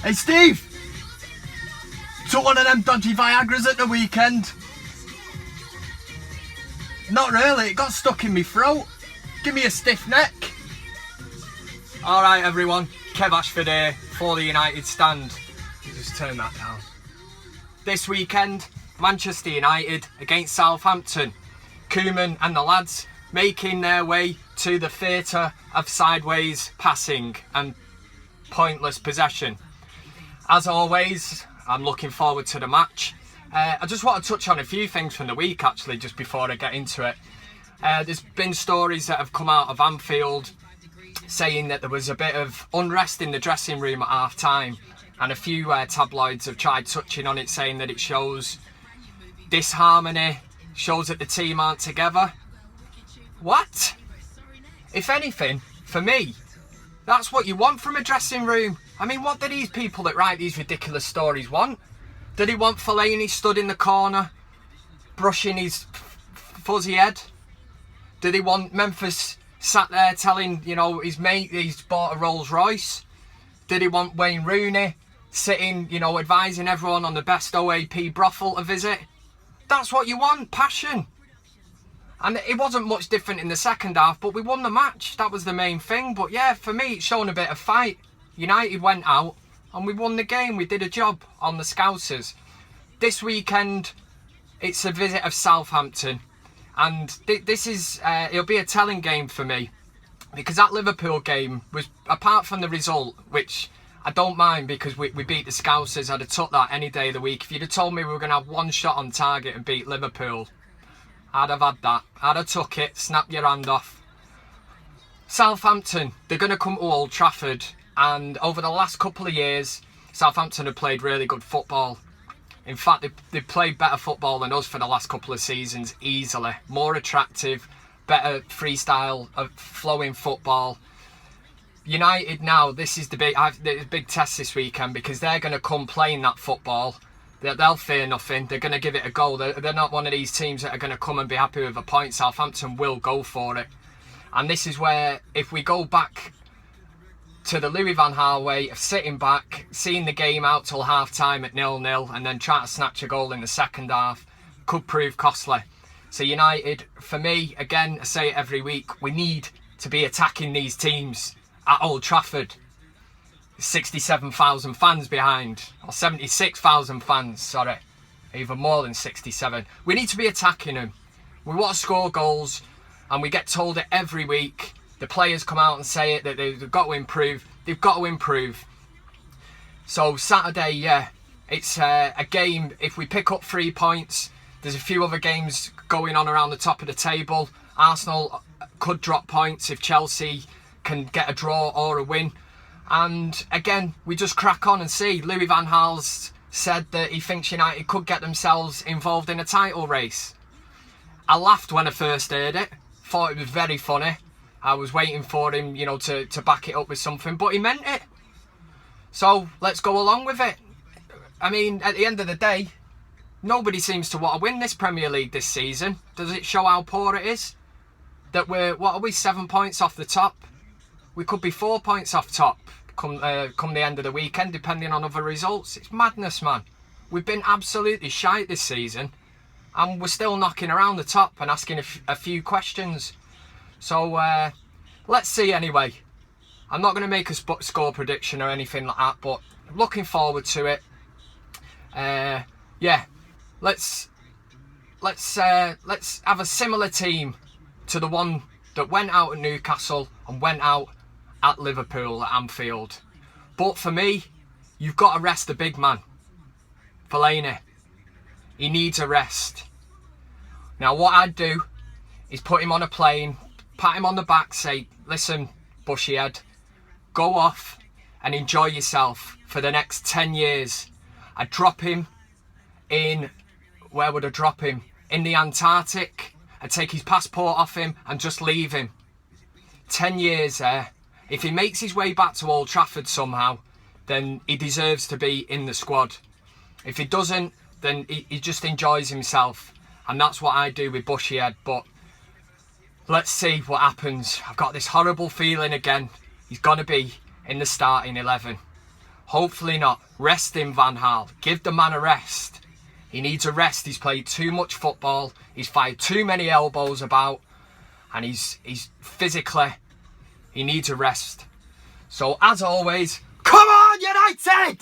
Hey Steve! Took one of them dodgy Viagras at the weekend. Not really, it got stuck in my throat. Give me a stiff neck. Alright everyone, Kev Ashford here for the United stand. Just turn that down. This weekend, Manchester United against Southampton. Koeman and the lads making their way to the theatre of sideways passing and pointless possession. As always, I'm looking forward to the match. I just want to touch on a few things from the week actually, just before I get into it. There's been stories that have come out of Anfield saying that there was a bit of unrest in the dressing room at half time, and a few tabloids have tried touching on it, saying that it shows disharmony, shows that the team aren't together. What? If anything, for me, that's what you want from a dressing room. I mean, what do these people that write these ridiculous stories want? Do they want Fellaini stood in the corner, brushing his fuzzy head? Do they want Memphis sat there telling, his mate he's bought a Rolls Royce? Do they want Wayne Rooney sitting, advising everyone on the best OAP brothel to visit? That's what you want, passion. And it wasn't much different in the second half, but we won the match. That was the main thing. But yeah, for me, it's shown a bit of fight. United went out and we won the game. We did a job on the Scousers. This weekend, it's a visit of Southampton. And this is, it'll be a telling game for me. Because that Liverpool game was, apart from the result, which I don't mind because we beat the Scousers, I'd have took that any day of the week. If you'd have told me we were going to have one shot on target and beat Liverpool, I'd have had that. I'd have took it, snap your hand off. Southampton, they're going to come to Old Trafford. And over the last couple of years, Southampton have played really good football. In fact, they've played better football than us for the last couple of seasons, easily. More attractive, better freestyle, flowing football. United now, this is the big test this weekend, because they're going to come playing that football. They'll fear nothing. They're going to give it a go. They're not one of these teams that are going to come and be happy with a point. Southampton will go for it. And this is where, if we go back to the Louis van Gaal way of sitting back, seeing the game out till half-time at 0-0 and then trying to snatch a goal in the second half, could prove costly. So United, for me, again, I say it every week, we need to be attacking these teams at Old Trafford. 67,000 fans behind, or 76,000 fans, sorry, even more than 67. We need to be attacking them. We want to score goals, and we get told it every week. The players come out and say it, that they've got to improve. They've got to improve. So Saturday, yeah, it's a game. If we pick up 3 points, there's a few other games going on around the top of the table. Arsenal could drop points if Chelsea can get a draw or a win. And again, we just crack on and see. Louis van Gaal's said that he thinks United could get themselves involved in a title race. I laughed when I first heard it. Thought it was very funny. I was waiting for him, to back it up with something, but he meant it. So let's go along with it. I mean, at the end of the day, nobody seems to want to win this Premier League this season. Does it show how poor it is? That we're 7 points off the top? We could be 4 points off top come the end of the weekend, depending on other results. It's madness, man. We've been absolutely shite this season, and we're still knocking around the top and asking a few questions. So let's see anyway. I'm not going to make a score prediction or anything like that, but looking forward to it. Yeah, let's have a similar team to the one that went out at Newcastle and went out at Liverpool at Anfield. But for me, you've got to rest the big man, Fellaini. He needs a rest. Now what I'd do is put him on a plane, pat him on the back, say, listen, bushy head, go off and enjoy yourself for the next 10 years. I'd drop him in, where would I drop him? In the Antarctic. I'd take his passport off him and just leave him. 10 years there. If he makes his way back to Old Trafford somehow, then he deserves to be in the squad. If he doesn't, then he just enjoys himself. And that's what I do with Bushyhead. But let's see what happens. I've got this horrible feeling again. He's going to be in the starting 11. Hopefully not. Rest him, Van Gaal. Give the man a rest. He needs a rest. He's played too much football. He's fired too many elbows about. And he's physically, he needs a rest. So as always, come on United!